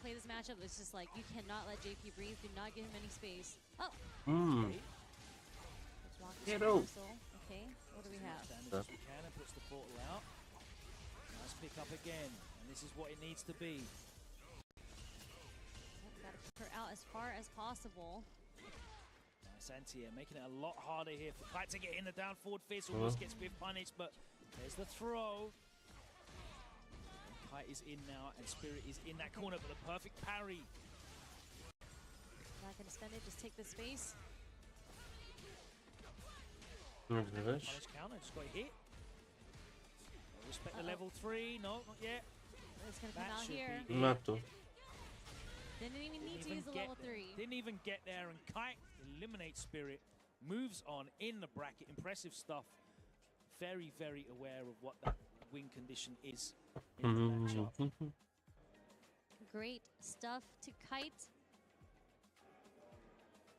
play this matchup. It's just like, you cannot let JP breathe. Do not give him any space. Oh! Get out. Okay, what do we have? As we can, and puts the portal out. Nice pick up again, and this is what it needs to be. Gotta keep her out as far as possible. Nice anti-air, making it a lot harder here for Kite to get in the down forward fist. Almost gets Biff punished, but there's the throw. And Kite is in now, and Spirit is in that corner, but the perfect parry. Not gonna spend it, just take the space. Punish counter, just got hit. Respect the level 3, no, not yet. It's gonna come out here. Mato. Didn't even need to use the level 3. Didn't even get there, and Kite eliminates Spirit, moves on in the bracket. Impressive stuff. Very, very aware of what that win condition is in the matchup. Great stuff to Kite.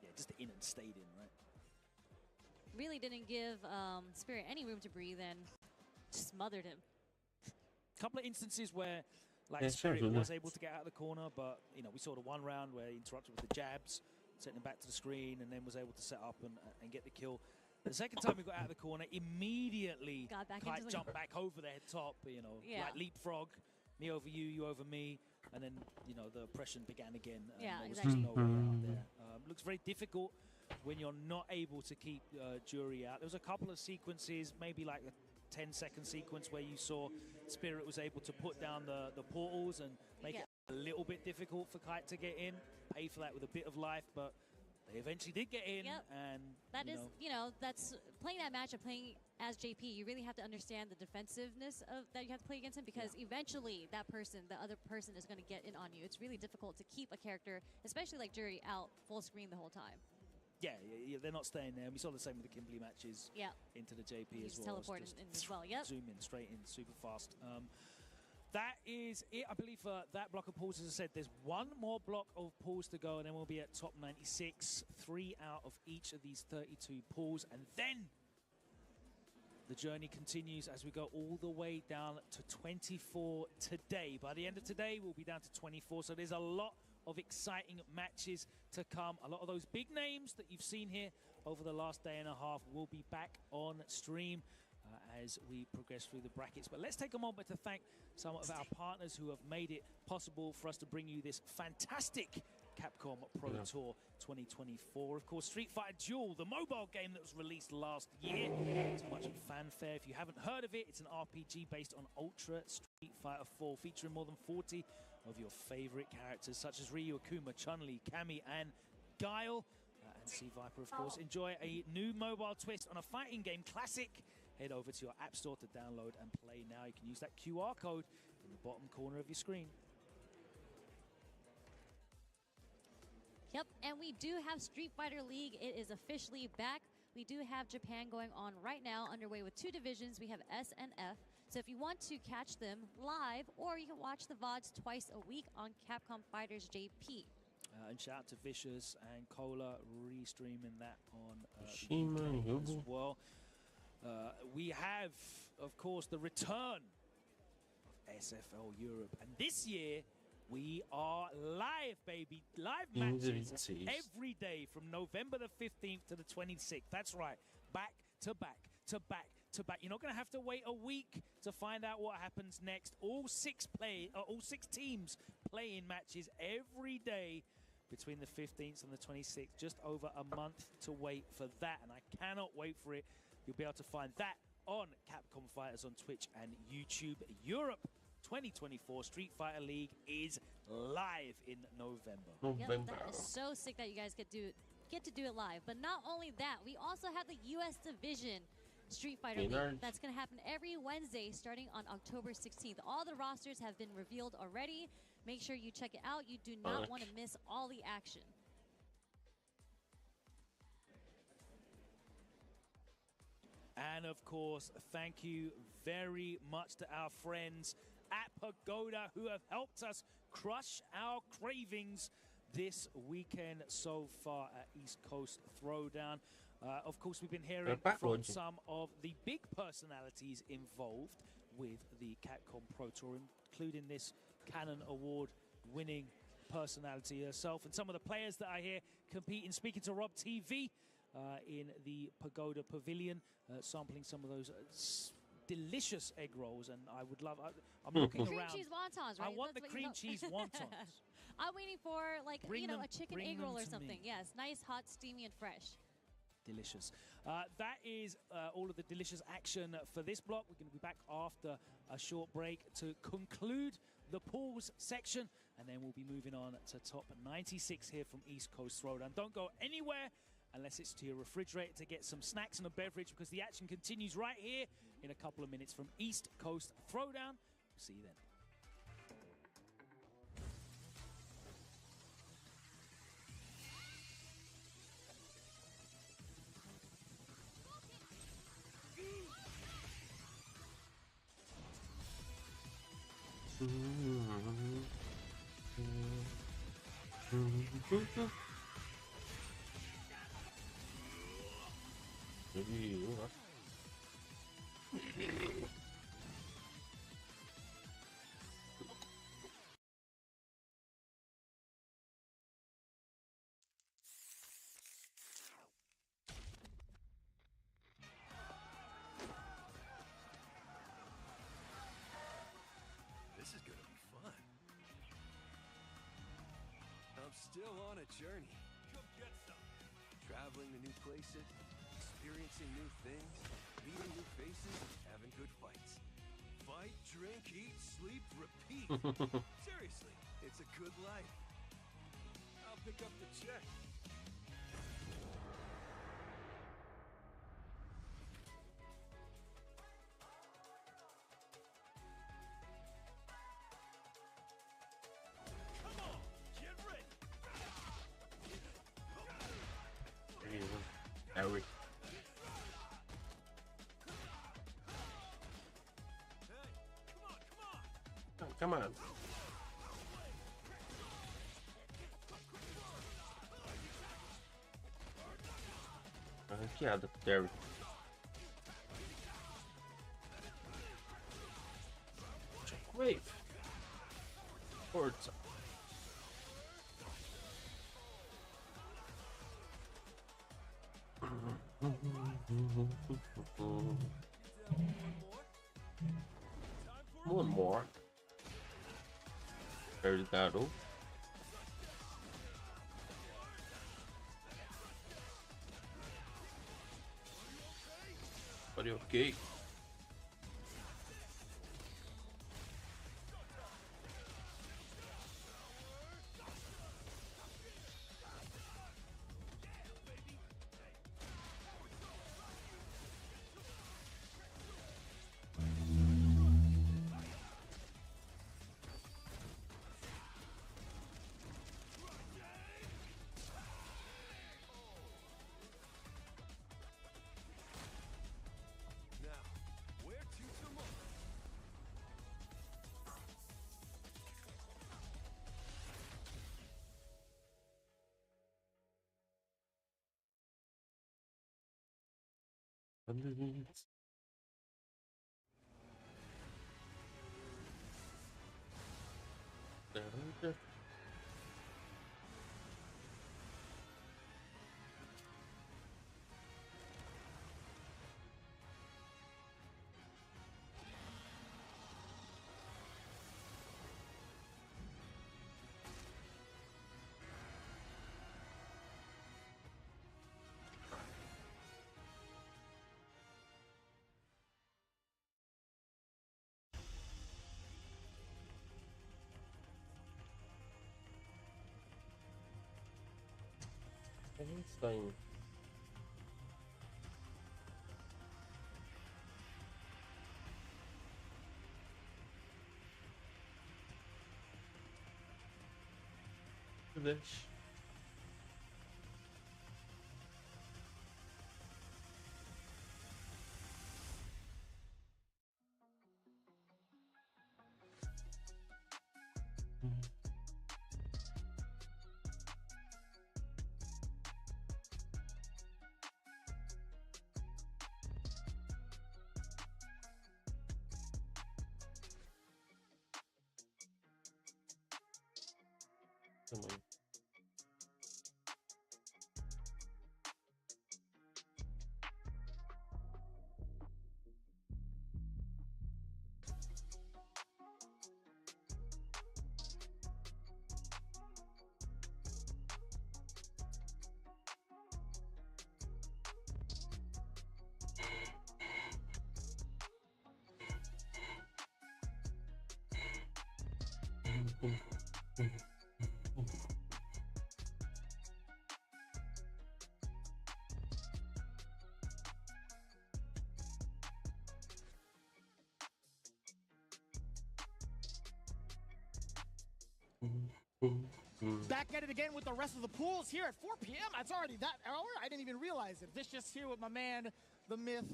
Yeah, just in and stayed in, right? Really didn't give Spirit any room to breathe and just smothered him. Couple of instances where Spirit was able to get out of the corner, but you know, we saw the one round where he interrupted with the jabs, sent him back to the screen, and then was able to set up and get the kill. The second time he got out of the corner, immediately Kite jumped back over their top, you know, like leapfrog, me over you, you over me, and then, you know, the oppression began again. Yeah, there was exactly. just no way out there. Looks very difficult when you're not able to keep Jury out. There was a couple of sequences, maybe like a 10-second sequence where you saw Spirit was able to put down the portals and make it a little bit difficult for Kite to get in. Pay for that with a bit of life, but they eventually did get in. And that is, you know, that's playing that matchup, playing as JP, you really have to understand the defensiveness of that you have to play against him, because eventually that person, the other person, is going to get in on you. It's really difficult to keep a character, especially like Jury, out full screen the whole time. Yeah, they're not staying there. And we saw the same with the Kimberly matches into the JP as well. Teleport in as well, Zoom in, straight in, super fast. That is it, I believe, for that block of pulls. As I said, there's one more block of pulls to go, and then we'll be at top 96. 3 out of each of these 32 pulls, and then the journey continues as we go all the way down to 24 today. By the end of today, we'll be down to 24, so there's a lot of exciting matches to come. A lot of those big names that you've seen here over the last day and a half will be back on stream as we progress through the brackets. But let's take a moment to thank some of our partners who have made it possible for us to bring you this fantastic Capcom Pro Tour 2024. Of course, Street Fighter Duel, the mobile game that was released last year. It's much fanfare. If you haven't heard of it, it's an RPG based on Ultra Street Fighter 4, featuring more than 40 of your favorite characters, such as Ryu, Akuma, Chun-Li, Cammy, and Guile. And Sea Viper, of course. Enjoy a new mobile twist on a fighting game classic. Head over to your app store to download and play now. You can use that QR code in the bottom corner of your screen. Yep, and we do have Street Fighter League. It is officially back. We do have Japan going on right now, underway with 2 divisions. We have S and F. So if you want to catch them live, or you can watch the VODs twice a week on Capcom Fighters JP. And shout out to Vicious and Cola restreaming that on UK as well. We have, of course, the return of SFL Europe. And this year, we are live, baby. Live matches every day from November the 15th to the 26th. That's right. Back to back to back to back. You're not going to have to wait a week to find out what happens next. All 6 teams play in matches every day between the 15th and the 26th. Just over a month to wait for that, and I cannot wait for it. You'll be able to find that on Capcom Fighters on Twitch and YouTube. Europe 2024 Street Fighter League is live in November. Yep, that is so sick that you guys get to do it live. But not only that, we also have the US Division Street Fighter League. That's going to happen every Wednesday starting on October 16th. All the rosters have been revealed already. Make sure you check it out. You do not want to miss all the action. And of course, thank you very much to our friends at Pagoda who have helped us crush our cravings this weekend so far at East Coast Throwdown. Of course, we've been hearing from some of the big personalities involved with the Capcom Pro Tour, including this Canon Award winning personality herself. And some of the players that are here competing, speaking to Rob TV in the Pagoda Pavilion, sampling some of those delicious egg rolls. And I would love, I'm looking cream around. Cream cheese wontons, right? I want the cream cheese wontons. I'm waiting for, like, a chicken egg roll or something. Me. Yes, nice, hot, steamy, and fresh. Delicious. That is all of the delicious action for this block. We're going to be back after a short break to conclude the pools section, and then we'll be moving on to top 96 here from East Coast Throwdown. Don't go anywhere unless it's to your refrigerator to get some snacks and a beverage, because the action continues right here in a couple of minutes from East Coast Throwdown. See you then. This is gonna be fun. I'm still on a journey. Come get some. Traveling to new places, experiencing new things, meeting new faces, having good fights. Fight, drink, eat, sleep, repeat. Seriously, it's a good life. I'll pick up the check. Eric. Oh, come on. Arranqueada pro Derek. Shockwave. Forza. One more. Obrigado. Are you okay? Einstein. Deixe. Também. Back at it again with the rest of the pools here at 4 p.m. It's already that hour. I didn't even realize it. Vicious here with my man, the myth,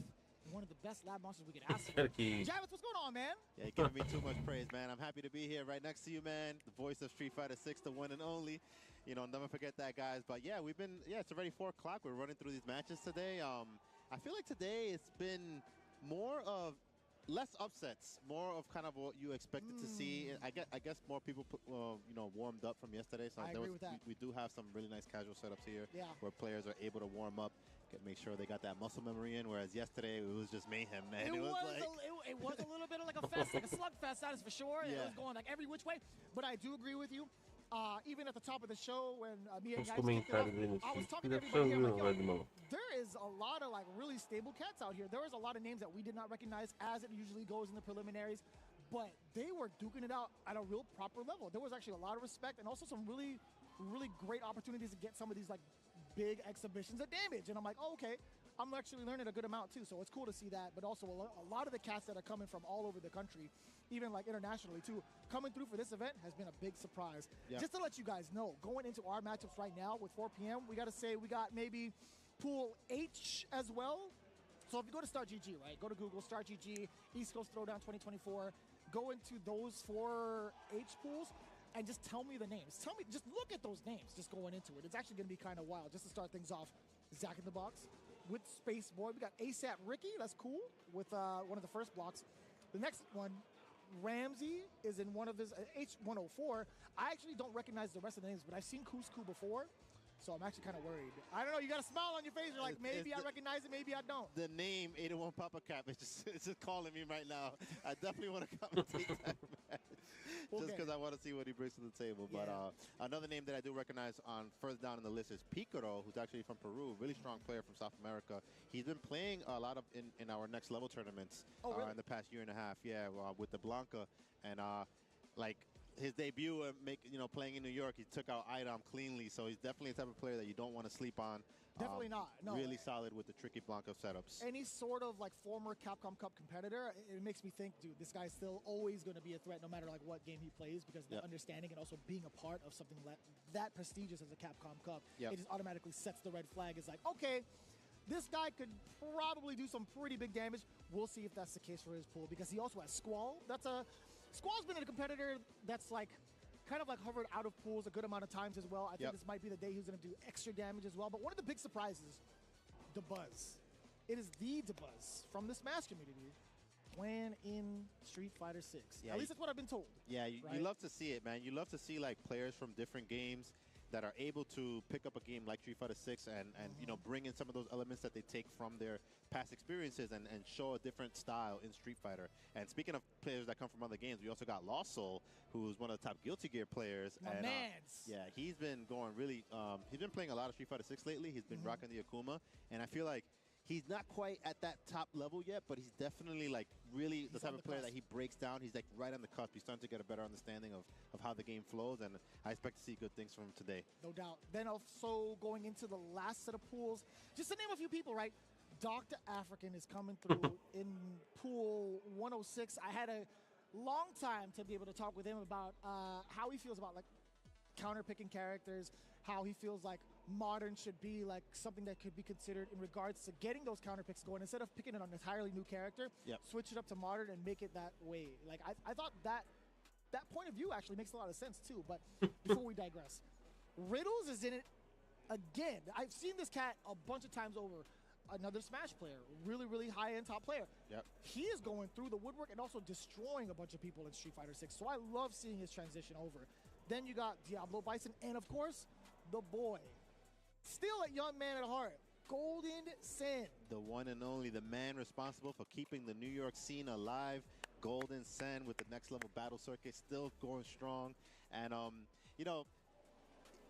one of the best lab monsters we could ask for. Javits, what's going on, man? Yeah, you're giving me too much praise, man. I'm happy to be here right next to you, man. The voice of Street Fighter 6, the one and only. You know, never forget that, guys. But yeah, it's already 4 o'clock. We're running through these matches today. I feel like today it's been more of less upsets, more of kind of what you expected to see. I guess more people, you know, warmed up from yesterday. So I agree with that. We do have some really nice casual setups here, yeah, where players are able to warm up, make sure they got that muscle memory in. Whereas yesterday it was just mayhem, man. It was a little bit of like a fest, like a slugfest. That is for sure. Yeah. It was going like every which way. But I do agree with you. Even at the top of the show, when me and Os guys kicked it off, comentários I was talking to aí everybody here, like, no. there is a lot of like really stable cats out here. There was a lot of names that we did not recognize, as it usually goes in the preliminaries, but they were duking it out at a real proper level. There was actually a lot of respect and also some really, really great opportunities to get some of these like big exhibitions of damage. And I'm like, oh, okay, I'm actually learning a good amount too. So it's cool to see that. But also a lot of the cats that are coming from all over the country, even like internationally too, coming through for this event has been a big surprise. Yep. Just to let you guys know, going into our matchups right now with 4 p.m., we got to say we got maybe Pool H as well. So if you go to StartGG, right, go to Google, StartGG, East Coast Throwdown 2024, go into those 4 H pools and just tell me the names. Just look at those names just going into it. It's actually going to be kind of wild. Just to start things off, Zach in the Box with Space Boy. We got ASAP Ricky, that's cool, with one of the first blocks. The next one, Ramsey, is in one of his H104. I actually don't recognize the rest of the names, but I've seen Cusco before, so I'm actually kind of worried. I don't know, you got a smile on your face. You're like, maybe I recognize it, maybe I don't. The name 81 Papa Cap is just calling me right now. I definitely want to commentate that match. Just because I want to see what he brings to the table. Yeah. But another name that I do recognize on further down in the list is Picaro, who's actually from Peru, really strong player from South America. He's been playing a lot of in our next level tournaments in the past year and a half. Yeah, with the Blanca, and like his debut, playing in New York, he took out IDOM cleanly. So he's definitely the type of player that you don't want to sleep on. Definitely not. No. Really solid with the tricky Blanco setups. Any sort of like former Capcom Cup competitor, it makes me think, dude, this guy's still always going to be a threat no matter like what game he plays, because the understanding and also being a part of something that prestigious as a Capcom Cup, it just automatically sets the red flag. It's like, okay, this guy could probably do some pretty big damage. We'll see if that's the case for his pool, because he also has Squall. Squall's been a competitor that's like kind of like hovered out of pools a good amount of times as well. I think this might be the day he's going to do extra damage as well. But one of the big surprises, DeBuzz. It is the DeBuzz from the Smash community playing in Street Fighter 6. Yeah, at least that's what I've been told. Yeah, you love to see it, man. You love to see like players from different games that are able to pick up a game like Street Fighter 6 and bring in some of those elements that they take from their past experiences and show a different style in Street Fighter. And speaking of players that come from other games, we also got Lost Soul, who's one of the top Guilty Gear players. Yeah, he's been going really, he's been playing a lot of Street Fighter 6 lately. He's been rocking the Akuma, and I feel like he's not quite at that top level yet, but he's definitely like really the type of player that he breaks down. He's like right on the cusp. He's starting to get a better understanding of how the game flows, and I expect to see good things from him today. No doubt. Then also going into the last set of pools, just to name a few people, right? Dr. African is coming through in pool 106. I had a long time to be able to talk with him about how he feels about like counter-picking characters, how he feels like modern should be like something that could be considered in regards to getting those counter picks going. Instead of picking an entirely new character, switch it up to modern and make it that way. Like I thought that point of view actually makes a lot of sense too. But before we digress, Riddles is in it again. I've seen this cat a bunch of times over. Another Smash player, really, really high-end top player. He is going through the woodwork and also destroying a bunch of people in Street Fighter 6. So I love seeing his transition over. Then you got Diablo Bison, and of course, the boy. Still a young man at heart, Golden Sen. The one and only, the man responsible for keeping the New York scene alive. Golden Sen with the next level battle circuit, still going strong. And, you know,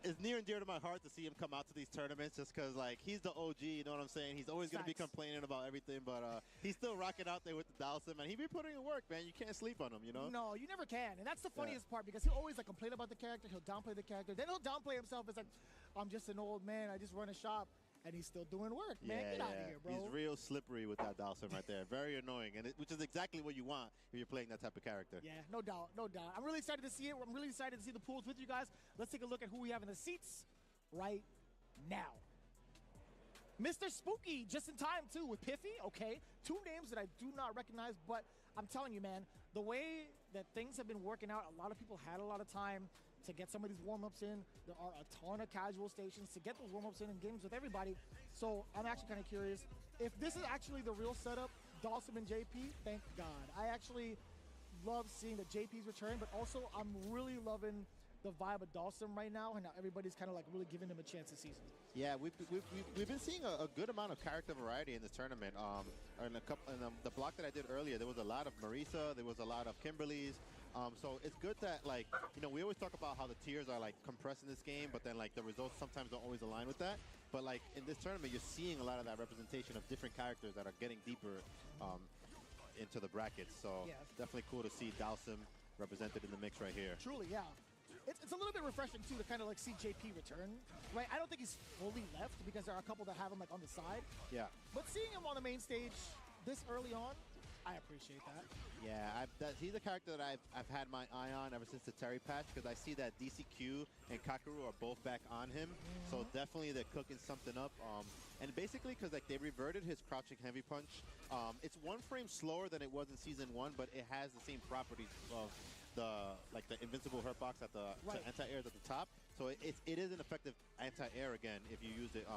it's near and dear to my heart to see him come out to these tournaments just because, like, he's the OG, you know what I'm saying? He's always going to be complaining about everything, but he's still rocking out there with the Dalsim, and he be putting in work, man. You can't sleep on him, you know? No, you never can, and that's the funniest part because he'll always, like, complain about the character. He'll downplay the character. Then he'll downplay himself as, like, I'm just an old man. I just run a shop. And he's still doing work, man. Get out of here, bro. He's real slippery with that Dalsim right there. Very annoying, and which is exactly what you want if you're playing that type of character. Yeah, no doubt, no doubt. I'm really excited to see it. I'm really excited to see the pools with you guys. Let's take a look at who we have in the seats right now. Mr. Spooky, just in time, too, with Piffy. Okay, 2 names that I do not recognize, but I'm telling you, man, the way that things have been working out, a lot of people had a lot of time to get some of these warm-ups in. There are a ton of casual stations to get those warm-ups in games with everybody. So I'm actually kind of curious if this is actually the real setup. Dalsim and JP, thank God. I actually love seeing the JP's return, but also I'm really loving the vibe of Dalsim right now, and now everybody's kind of like really giving him a chance this season. Yeah, we've been seeing a good amount of character variety in this tournament. In the block that I did earlier, there was a lot of Marisa, there was a lot of Kimberly's. So it's good that, like, you know, we always talk about how the tiers are, like, compressed in this game, but then, like, the results sometimes don't always align with that. But, like, in this tournament, you're seeing a lot of that representation of different characters that are getting deeper into the brackets. So definitely cool to see Dalsim represented in the mix right here. Truly, yeah. It's a little bit refreshing, too, to kind of, like, see JP return, right? I don't think he's fully left because there are a couple that have him, like, on the side. Yeah. But seeing him on the main stage this early on, I appreciate that. Yeah, he's a character that I've had my eye on ever since the Terry patch because I see that DCQ and Kakeru are both back on him. So definitely they're cooking something up. And basically because, like, they reverted his crouching heavy punch. It's 1 frame slower than it was in Season 1, but it has the same properties of the invincible hurt box at the anti-airs at the top. So it is an effective anti-air again if you use it,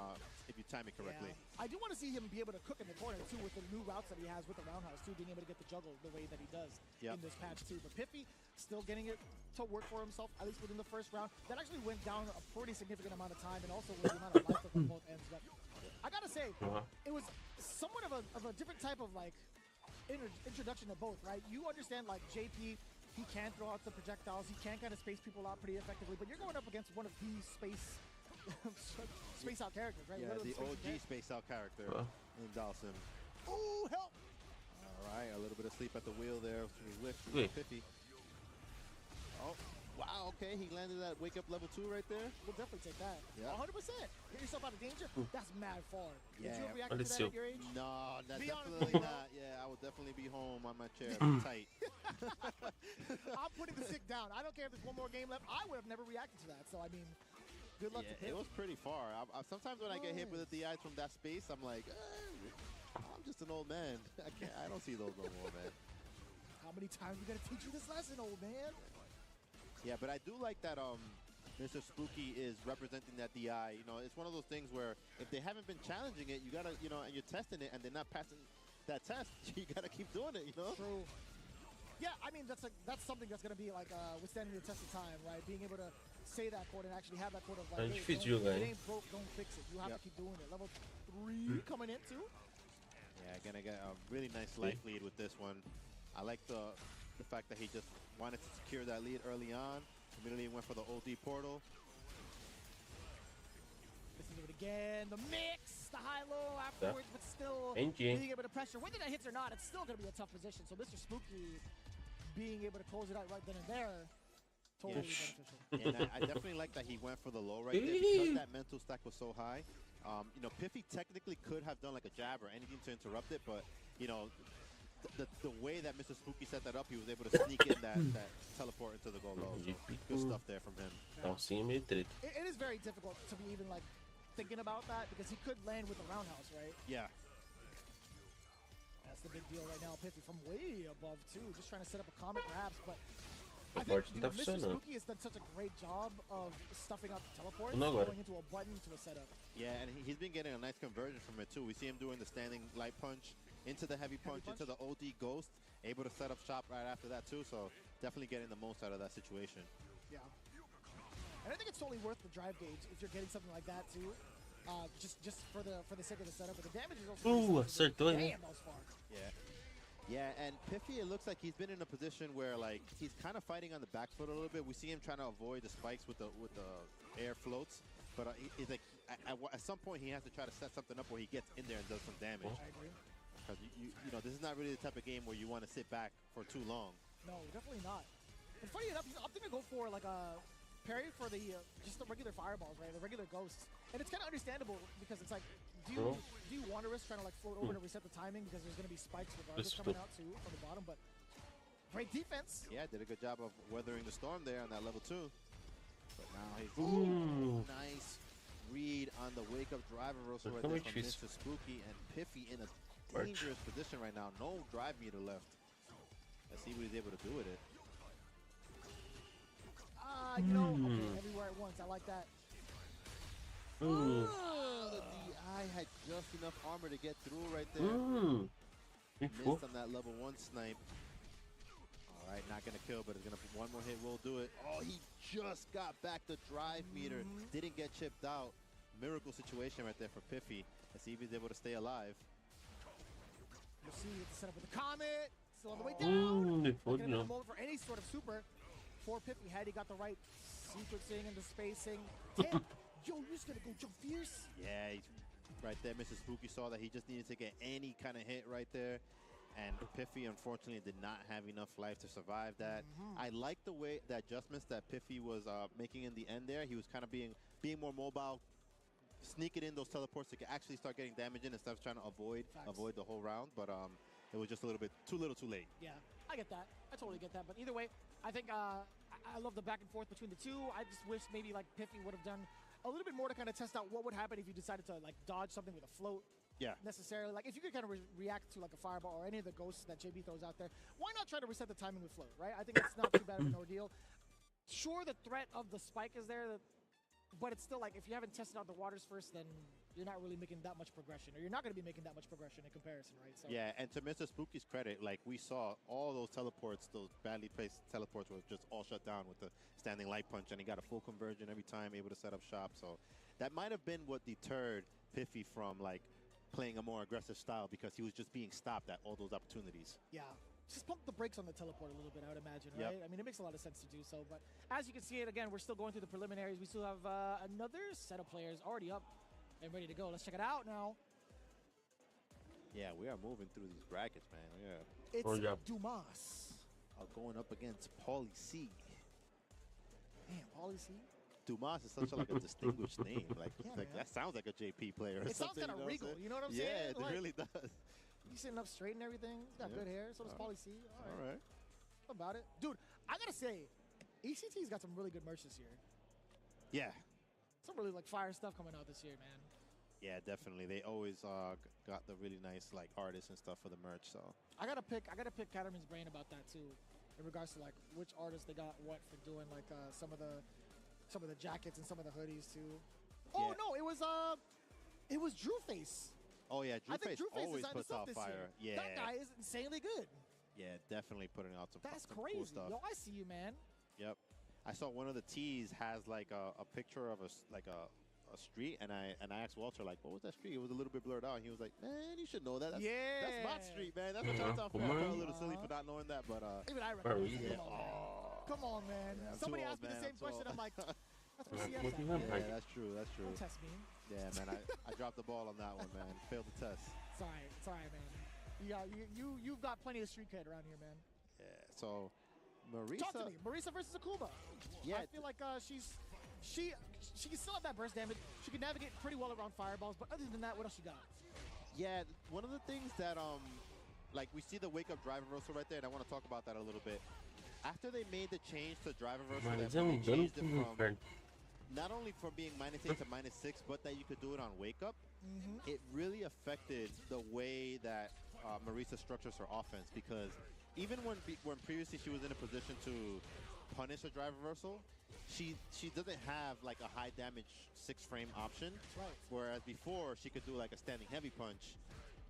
if you time it correctly. Yeah. I do want to see him be able to cook in the corner too with the new routes that he has with the roundhouse too, being able to get the juggle the way that he does in this patch too. But Piffy still getting it to work for himself, at least within the first round. That actually went down a pretty significant amount of time, and also with the amount of life on both ends. But I gotta say, it was somewhat of a different type of, like, introduction to both, right? You understand, like, JP, he can throw out the projectiles. He can kind of space people out pretty effectively. But you're going up against one of the space out characters, right? Yeah, the OG space out character in Dalsim. Ooh, help! All right, a little bit of sleep at the wheel there with Piffy. Oh, wow, okay. He landed that wake up level 2 right there. We'll definitely take that. Yeah. 100%. Get yourself out of danger. That's mad far. Yeah. Did you ever react to that at your age? No, that's Be definitely honest, not. Yeah, I will definitely be home on my chair tight. I'm putting the stick down. I don't care if there's one more game left. I would have never reacted to that. So, I mean, good luck to Piff. It was pretty far. Sometimes when I get hit with the DIs from that space, I'm like, I'm just an old man. I don't see those no more, man. How many times we got to teach you this lesson, old man? Yeah, but I do like that Mr. Spooky is representing that DI. You know, it's one of those things where if they haven't been challenging it, you got to, you know, and you're testing it and they're not passing that test, you got to keep doing it, you know? True. Yeah, I mean, that's something that's going to be, like, withstanding the test of time, right? Being able to say that quote and actually have that quote of, like, hey, it ain't broke, don't fix it. You have to keep doing it. Level 3 coming in, too. Yeah, gonna get a really nice life lead with this one. I like the fact that he just wanted to secure that lead early on. Immediately went for the OD portal. This is it again. The mix, the high-low afterwards, but still being able to pressure. Whether that hits or not, it's still going to be a tough position. So Mr. Spooky being able to close it out right then and there, totally beneficial. And I definitely like that he went for the low right there because that mental stack was so high. You know, Piffy technically could have done like a jab or anything to interrupt it, but, you know, the way that Mr. Spooky set that up, he was able to sneak in that teleport into the goal low. So good stuff there from him. It is very difficult to be even, like, thinking about that because he could land with the roundhouse, right? Yeah. That's the big deal right now. Piffy from way above, too. Just trying to set up a comet perhaps, but I think Mr. Spooky has done such a great job of stuffing out the teleport, going into a button to a setup. Yeah, and he's been getting a nice conversion from it, too. We see him doing the standing light punch into the heavy punch, into the OD ghost, able to set up shop right after that, too. So definitely getting the most out of that situation. Yeah. And I think it's totally worth the drive gauge if you're getting something like that too. Just for the sake of the setup, but the damage is also acertou, hein? damn, that was far. Yeah. Yeah, and Piffy, it looks like he's been in a position where like he's kind of fighting on the back foot a little bit. We see him trying to avoid the spikes with the air floats, but he's like at some point he has to try to set something up where he gets in there and does some damage. I agree. Because you know, this is not really the type of game where you want to sit back for too long. No, definitely not. And funny enough, he's opting to go for like a parry for the just the regular fireballs, right? The regular ghosts, and it's kind of understandable because it's like, do you want to risk trying to like float over to reset the timing because there's going to be spikes regardless coming out too from the bottom, but great defense. Yeah, did a good job of weathering the storm there on that level 2. But now he's nice read on the wake up drive reversal right there from Mr. Spooky, and Piffy in a dangerous position right now. No drive meter left. Let's see what he's able to do with it. You know, okay, everywhere at once. I like that. The DI had just enough armor to get through right there. Missed on that level 1 snipe. All right, not going to kill, but it's going to put one more hit. Will do it. Oh, he just got back the drive meter. Didn't get chipped out. Miracle situation right there for Piffy. Let's see if he's able to stay alive. You'll see it's set up with the Comet. Still on the way down. Looking at the moment for any sort of super. For Piffy, had he got the right sequencing and the spacing. Damn, yo, you're just going to go jump fierce. Yeah, he's right there. Mr. Spooky saw that he just needed to get any kind of hit right there. And Piffy, unfortunately, did not have enough life to survive that. I like the way the adjustments that Piffy was making in the end there. He was kind of being more mobile, sneaking in those teleports to actually start getting damage in instead of trying to avoid the whole round. But it was just a little bit too late. Yeah, I get that. I totally get that. But either way, I think I love the back and forth between the two. I just wish maybe like Piffy would have done a little bit more to kind of test out what would happen if you decided to like dodge something with a float. Yeah. Necessarily, like if you could kind of react to like a fireball or any of the ghosts that JB throws out there, why not try to reset the timing with float, right? I think it's not too bad of an ordeal. Sure, the threat of the spike is there, but it's still like if you haven't tested out the waters first, then you're not really making that much progression, or you're not going to be making that much progression in comparison, right? So yeah, and to Mr. Spooky's credit, like we saw all those teleports, those badly placed teleports were just all shut down with the standing light punch, and he got a full conversion every time, able to set up shop. So that might have been what deterred Piffy from like playing a more aggressive style, because he was just being stopped at all those opportunities. Yeah. Just pump the brakes on the teleport a little bit, I would imagine, right? I mean, it makes a lot of sense to do so. But as you can see it, again, we're still going through the preliminaries. We still have another set of players already up and ready to go. Let's check it out now. Yeah, we are moving through these brackets, man. Yeah. It's Dumas. Going up against Paulie C. Man, Paulie C. Dumas is such a distinguished name. Like that sounds like a JP player or it something. It sounds kind of regal, you know what I'm saying? Yeah, it like, really does. He's sitting up straight and everything. He's got good hair. So does Paulie C. All right. What about it? Dude, I got to say, ECT's got some really good merch this year. Yeah. Some really like fire stuff coming out this year, man. Yeah, definitely. They always got the really nice like artists and stuff for the merch. So I gotta pick Caterman's brain about that too, in regards to like which artists they got what for doing like some of the jackets and some of the hoodies too. Oh no, it was Drewface. Oh yeah, Drewface always puts out fire. Yeah, that guy is insanely good. Yeah, definitely putting out some. That's some crazy. Cool stuff. Yo, I see you, man. Yep, I saw one of the tees has like a picture of a street, and I asked Walter like, what was that street? It was a little bit blurred out. And he was like, man, you should know that. That's my street, man. That's what Chinatown Fair. I felt a little silly for not knowing that, but even I recognize it. Come on, man. Yeah, somebody asked me the same question. I'm like, that's what CS. Yeah, that's true. That's true. Don't test me. Yeah, man, I dropped the ball on that one, man. Failed the test. It's all right, man. Yeah, you've got plenty of street cred around here, man. Yeah. So, Marisa. Talk to me. Marisa versus Akuba. Yeah. I feel like she can still have that burst damage. She can navigate pretty well around fireballs, but other than that, what else you got? Yeah, one of the things that like we see the wake up drive reversal right there, and I want to talk about that a little bit. After they made the change to drive reversal, they changed it from not only from being -8 to -6, but that you could do it on wake up. It really affected the way that Marisa structures her offense, because even when previously she was in a position to punish a drive reversal, she doesn't have like a high damage 6-frame option. Right. Whereas before she could do like a standing heavy punch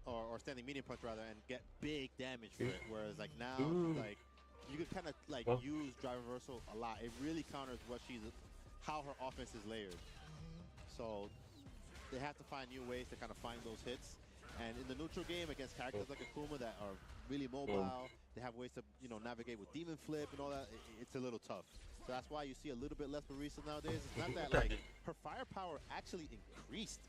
or standing medium punch rather, and get big damage for it. Whereas like now, like you could kind of like use drive reversal a lot. It really counters what how her offense is layered. So they have to find new ways to kind of find those hits. And in the neutral game against characters like Akuma that are really mobile, they have ways to, you know, navigate with Demon Flip and all that. It's a little tough. So that's why you see a little bit less Marisa nowadays. It's not that, like, her firepower actually increased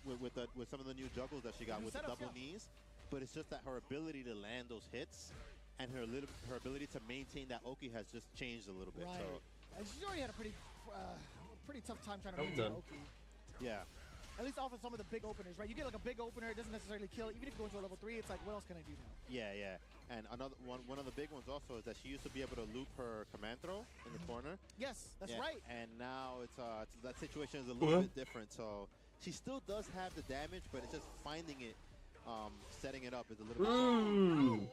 with some of the new juggles that she got with the double knees. But it's just that her ability to land those hits and her ability to maintain that Oki has just changed a little bit. Right. So, and she's already had a pretty tough time trying to maintain Oki. yeah. At least off of some of the big openers, right? You get like a big opener, it doesn't necessarily kill. Even if you go into a level 3, it's like, what else can I do now? Yeah, yeah. And another one of the big ones also is that she used to be able to loop her command throw in the corner. Yes, that's right. And now it's that situation is a little bit different. So she still does have the damage, but it's just finding it, setting it up is a little bit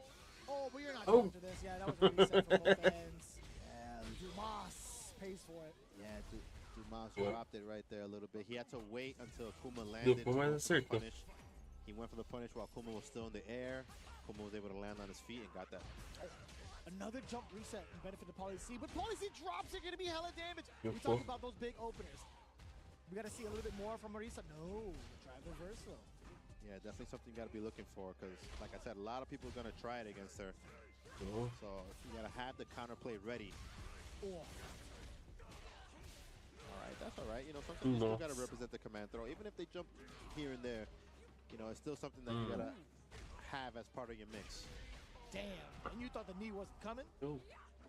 Oh, but you're not going to this. Yeah, that was already set from both ends. Yeah, Dumas pays for it. Yeah, Dumas dropped it right there a little bit. He had to wait until Kuma landed. Punish. He went for the punish while Kuma was still in the air. Kuma was able to land on his feet and got that. Another jump reset and benefit to Poly C, but Poly C drops are going to be hella damage. We talked about those big openers. We got to see a little bit more from Marisa. No, drive reversal. Yeah, definitely something you got to be looking for because, like I said, a lot of people are going to try it against her. So you got to have the counterplay ready. Oh. All right, that's all right. You know, sometimes you still got to represent the command throw. Even if they jump here and there, you know, it's still something that you got to have as part of your mix. Damn. And you thought the knee wasn't coming?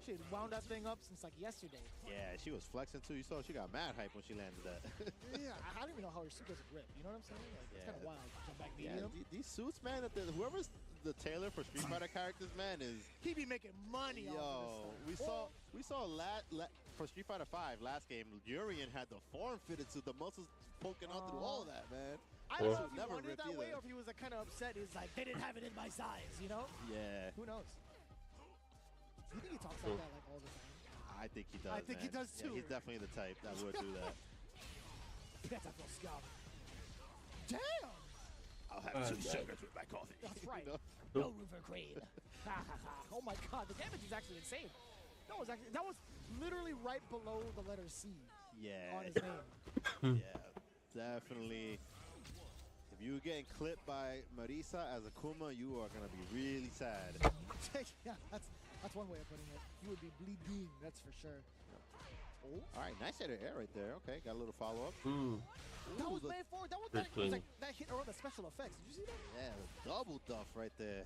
She had wound that thing up since like yesterday. Yeah, she was flexing too. You saw she got mad hype when she landed that. Yeah, I don't even know how her suit doesn't rip. You know what I'm saying? Like, it's kind of wild. Jump back medium. These suits, man, whoever's the tailor for Street Fighter characters, man, is... He be making money off of this stuff. We saw for Street Fighter 5 last game, Urian had the form-fitted suit, the muscles poking out through all of that, man. I don't know if he wanted it that way or if he was like, kind of upset. He's like, they didn't have it in my size, you know? Yeah. Who knows? You think he talks like that like all the time? I think he does, I think he does too. Yeah, he's definitely the type that would do that. Damn! I'll have 2 sugars with my coffee. That's right. No room for cream. Oh my god, the damage is actually insane. That was literally right below the letter C. Yeah. On his name. Yeah, definitely. If you're getting clipped by Marisa as Akuma, you are gonna be really sad. Yeah, that's one way of putting it. You would be bleeding, that's for sure. Oh. All right, nice hit of air right there. Okay, got a little follow-up. That was made forward. That was like that hit around the special effects. Did you see that? Yeah, the double duff right there.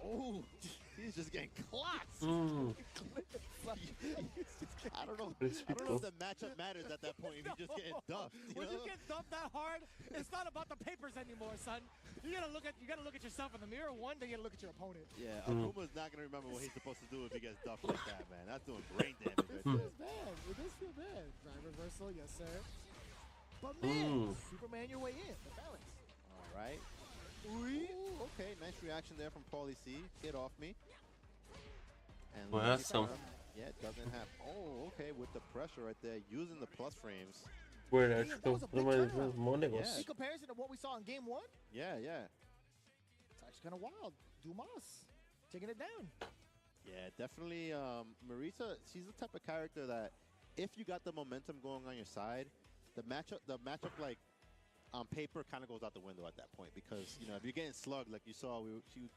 Oh, he's just getting clocked. I don't know if the matchup matters at that point if you're just getting duffed. When you get duffed that hard, it's not about the papers anymore, son. You gotta look at yourself in the mirror. One, then you gotta look at your opponent. Yeah, Akuma's not gonna remember what he's supposed to do if he gets duffed like that, man. That's doing brain damage right there. It feels bad. It does feel bad. Drive reversal, yes sir. But man, Superman your way in. The balance. All right. Ooh, okay, nice reaction there from Paulie C. Get off me. And yeah, it doesn't have. Oh, okay, with the pressure right there, using the plus frames. In comparison to what we saw in game 1? Yeah. It's actually kind of wild. Dumas taking it down. Yeah, definitely. Marisa, she's the type of character that if you got the momentum going on your side, the matchup like on paper kind of goes out the window at that point because you know if you're getting slugged like you saw, she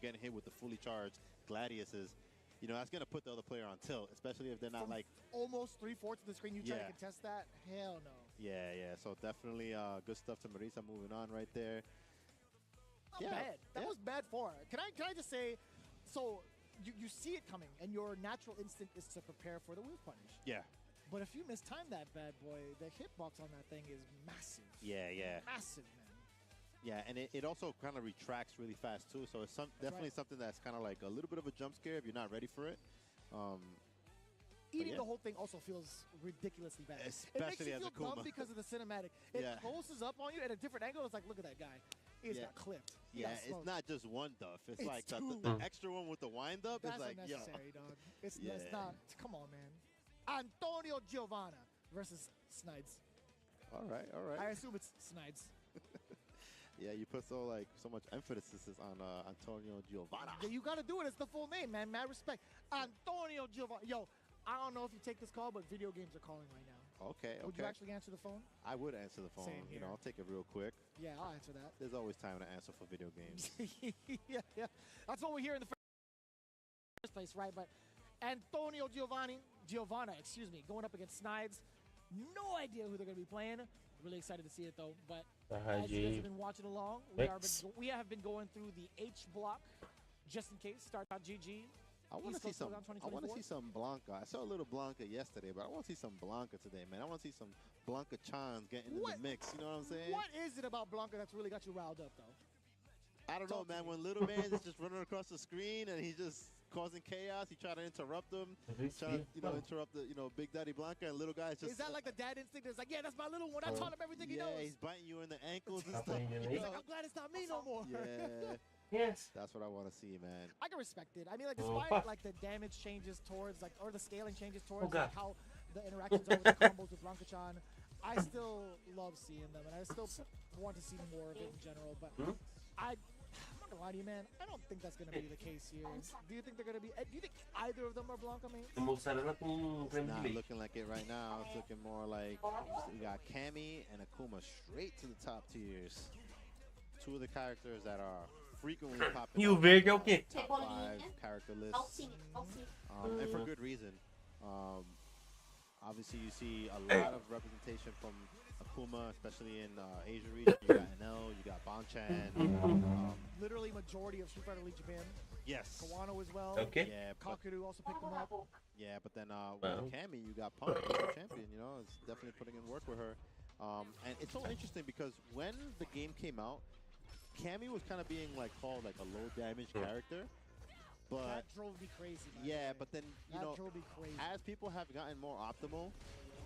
getting hit with the fully charged Gladiuses. You know, that's going to put the other player on tilt, especially if they're not like... Almost 3/4 of the screen, you try to contest that? Hell no. Yeah. So definitely good stuff to Marisa moving on right there. Not bad. That was bad for her. Can I just say, so you see it coming, and your natural instinct is to prepare for the whiff punish. Yeah. But if you mistime that bad boy, the hitbox on that thing is massive. Yeah. Massive, man. Yeah, and it also kind of retracts really fast, too. So it's definitely something that's kind of like a little bit of a jump scare if you're not ready for it. Eating the whole thing also feels ridiculously bad. Especially it makes you as feel Akuma. dumb because of the cinematic. It closes up on you at a different angle. It's like, look at that guy. He's got clipped. It's not just one duff. It's like the extra one with the wind-up. That's it's like, unnecessary, dog. It's not. Come on, man. Antonio Giovanna versus Snides. All right. I assume it's Snides. Yeah, you put so much emphasis on Antonio Giovanna. Yeah, you got to do it. It's the full name, man. Mad respect. Antonio Giovanna. Yo, I don't know if you take this call, but video games are calling right now. Okay, Would you actually answer the phone? I would answer the phone. Same You here. know, I'll take it real quick. Yeah, I'll answer that. There's always time to answer for video games. yeah. That's what we're here in the first place, right? But Antonio Giovanna, excuse me, going up against Snides. No idea who they're going to be playing. Really excited to see it, though. But as you guys have been watching along, we have been going through the H block just in case. Start.gg. I want to see some. I want to see some Blanca. I saw a little Blanca yesterday, but I want to see some Blanca today, man. I want to see some Blanca Chans getting in the mix. You know what I'm saying? What is it about Blanca that's really got you riled up, though? I don't know, man. When little man is just running across the screen and he's just causing chaos, he try to interrupt him, try to interrupt the Big Daddy Blanca, and little guy's just. Is that like the dad instinct? It's like, yeah, that's my little one. I taught him everything he knows. Yeah, he's biting you in the ankles and stuff. He's like, I'm glad it's not me no more. Yeah. Yes. That's what I want to see, man. I can respect it. I mean, like, despite like the damage changes towards like, or the scaling changes towards like, how the interactions are with the combos with Blanca-chan, I still love seeing them, and I still want to see more of it in general. But I'm not gonna lie to you, man. I don't think that's gonna be the case here. Do you think they're gonna be? Do you think either of them are Blanca mains? Not looking like it right now. It's looking more like we got Cammy and Akuma straight to the top tiers. Two of the characters that are frequently popping up top 5 character lists, and for good reason. Obviously, you see a lot of representation from Akuma, especially in Asia region. You got NL, you got Bonchan. Literally majority of Street Fighter League Japan. Yes. Kawano as well. Okay. Yeah, Kakeru also picked them up. Yeah, but then with Cammy, you got Punk, the champion. You know, it's definitely putting in work with her. And it's so interesting because when the game came out, Cammy was kind of being like called like a low damage character, but that drove me crazy. Yeah, but then drove me crazy. As people have gotten more optimal,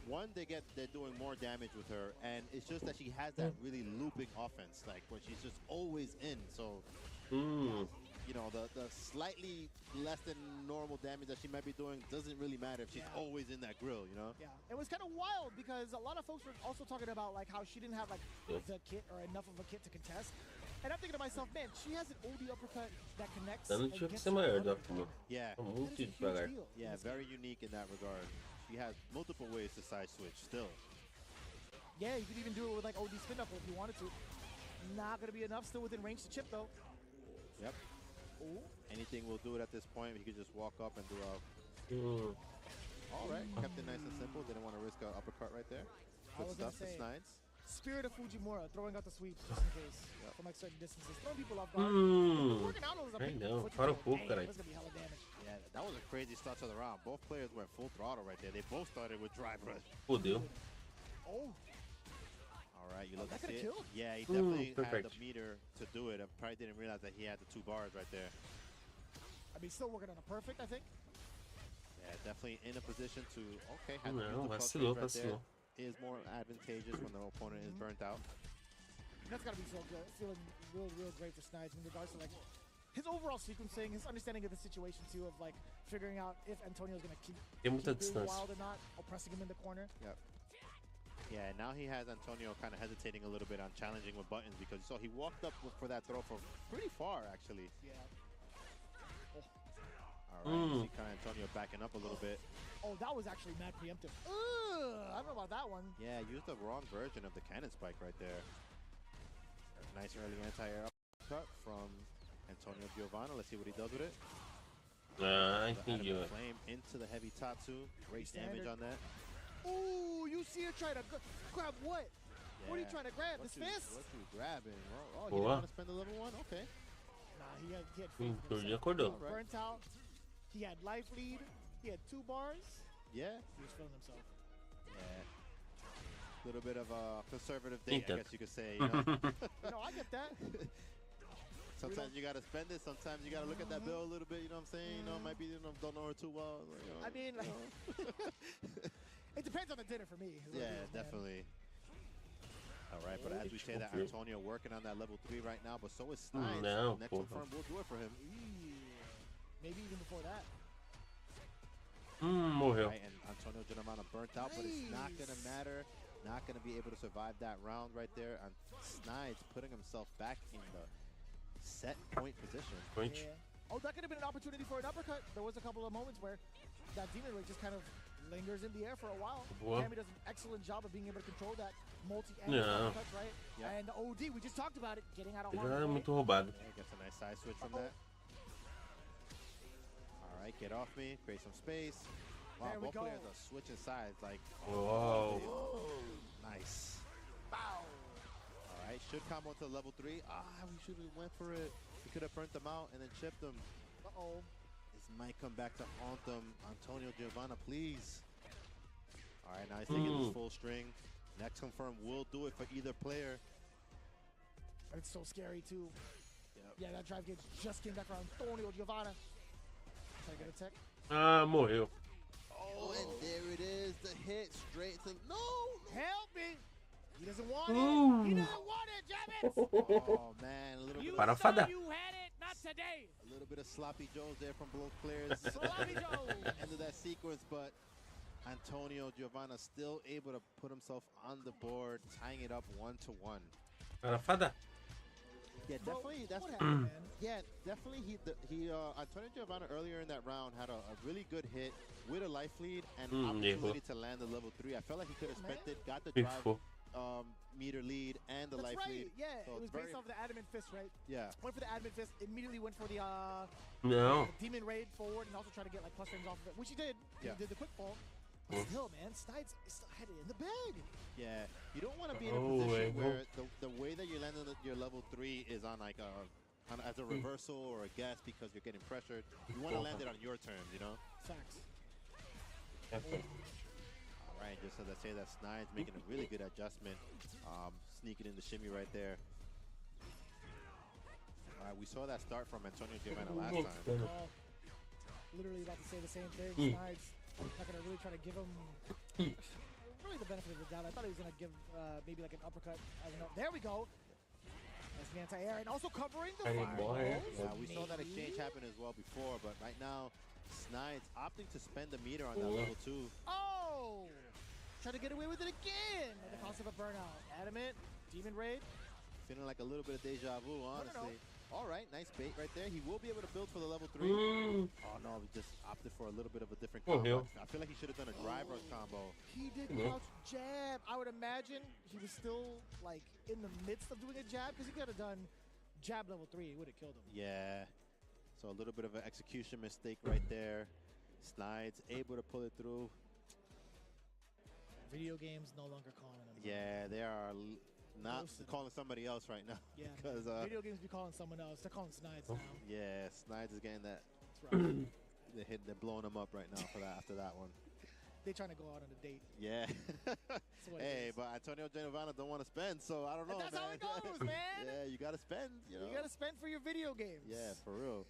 one they're doing more damage with her, and it's just that she has that really looping offense, like where she's just always in. So the slightly less than normal damage that she might be doing doesn't really matter if she's always in that grill, you know? Yeah, it was kind of wild because a lot of folks were also talking about like how she didn't have like the kit or enough of a kit to contest. And I'm thinking to myself, man, she has an OD uppercut that connects. Yeah. Yeah, very unique in that regard. She has multiple ways to side switch still. Yeah, you could even do it with like OD spin up if you wanted to. Not gonna be enough, still within range to chip though. Yep. Ooh. Anything will do it at this point. He could just walk up and do a. All right, kept it nice and simple. Didn't want to risk an uppercut right there. Good stuff for Snides. Spirit of Fujimura throwing out the sweeps just in case from like certain distances, throwing people off guard. Working out was a big that's gonna be hella damage. Yeah, that was a crazy start to the round. Both players went full throttle right there. They both started with drive rush. Oh. All right, you look that at it. Killed? Yeah, he definitely had the meter to do it. I probably didn't realize that he had the 2 bars right there. I mean, still working on a perfect, I think. Yeah, definitely in a position to had to use the plus right there. Is more advantageous when the opponent is burnt out. That's gotta be so good. Feeling real great for Snides in regards to like his overall sequencing, his understanding of the situation too, of like figuring out if Antonio's gonna keep being wild or not, or pressing him in the corner. Yep. Yeah, now he has Antonio kind of hesitating a little bit on challenging with buttons because so he walked up for that throw from pretty far actually. Yeah. All right, you see kind of Antonio backing up a little bit. Oh, that was actually mad preemptive. I don't know about that one. Yeah, used the wrong version of the cannon spike right there. Nice early anti-air uppercut from Antonio Giovanna. Let's see what he does with it. I think you flame into the heavy Tatsu. Great damage on that. Ooh, you see her try to grab what? Yeah. What are you trying to grab? This fist? What you grabbing? Oh, you didn't want to spend the level 1? Okay. Nah, he had faith. Burnt out. He had life lead. He had 2 bars. Yeah. He was feeling himself. Yeah. A little bit of a conservative date, I guess you could say. You know? I get that. Sometimes you got to spend it. Sometimes you got to look at that bill a little bit. You know what I'm saying? You know, maybe don't know her too well. I mean, it depends on the dinner for me. Yeah, definitely. All right, but as we say that, Antonio working on that level 3 right now, but so is Snides. Next confirm will do it for him. Maybe even before that. Right, and Antonio Giovanna burnt out, but it's not going to matter. Not going to be able to survive that round right there. And Snides putting himself back in the set point position. Yeah. Oh, that could have been an opportunity for an uppercut. There was a couple of moments where that demon ray just kind of lingers in the air for a while. Well. Cammy does an excellent job of being able to control that multi-angle touch, right? Yep. And the OD, we just talked about it, getting out of Já é harm's way. muito roubado. Yeah, gets a nice side switch from that. All right, get off me, create some space. Wow, There we both go. players are switching sides. Like, Uau. nice. Bow. All right, should combo to level 3. We should have went for it. We could have burnt them out and then chipped them. Uh-oh. This might come back to haunt them. Antonio Giovanna, please. All right, now he's taking this full string. Next confirm will do it for either player. And it's so scary, too. Yep. Yeah, that drive gauge just came back around Antonio Giovanna. Trying to get a tech. Ah, morreu. Oh, and there it is. The hit straight to... No! Help me! He doesn't want it. He doesn't want it, Jabbit! Oh, man. A little bit of... Parafada. You had it, not today. A little bit of sloppy joes there from both players. Sloppy Joe. End of that sequence, but Antonio Giovanna still able to put himself on the board, tying it up 1-1. Parafada. Yeah, definitely. That's What happened, man? yeah, definitely. Antonio Giovanna earlier in that round had a really good hit with a life lead and opportunity to land the level 3. I felt like he could have spent it, got the drive meter lead and the That's life right. lead. Yeah, So it was it's based very- off the adamant fist, right? Yeah. Went for the adamant fist, immediately went for the Não. demon raid forward, and also tried to get like plus frames off of it, which he did. Yeah. He did the quick fall. But still, man, Snides still had it in the bag. Yeah, you don't want to be in a Oh, position wait, where the way that you're landing your level 3 is on like as a reversal or a guess because you're getting pressured. You want to land it on your terms, you know? Facts. All right, just as I say that, Snides making a really good adjustment, sneaking in the shimmy right there. All right, we saw that start from Antonio Giovanna last time. Oh, literally about to say the same thing. Snides not gonna really try to give him really the benefit of the doubt. I thought he was gonna give maybe like an uppercut. I don't know. There we go. That's the anti-air and also covering the Any fire. more? Yeah, we saw that exchange happen as well before, but right now, Snides opting to spend the meter on that level 2. Oh! Try to get away with it again at the cost of a burnout. Adamant, Demon Raid. Feeling like a little bit of deja vu, honestly. All right, nice bait right there. He will be able to build for the level 3. Oh no, he just opted for a little bit of a different combo. I feel like he should have done a drive rush combo. He did crouch jab. I would imagine he was still like in the midst of doing a jab because he could have done jab level 3. It would have killed him. Yeah. So a little bit of an execution mistake right there. Snides able to pull it through. Video games no longer calling him. Yeah, they are not Roasted. calling somebody else right now. Yeah, because video games be calling someone else. They're calling Snides now. yeah, Snides is getting that. That's right. They're blowing him up right now for that after that one. They trying to go out on a date. Yeah. That's what it Hey, is. but Antonio Giovanna don't want to spend, so I don't know, That's man. how it goes, man. Yeah, you got to spend, you know. You gotta spend for your video games. Yeah, for real.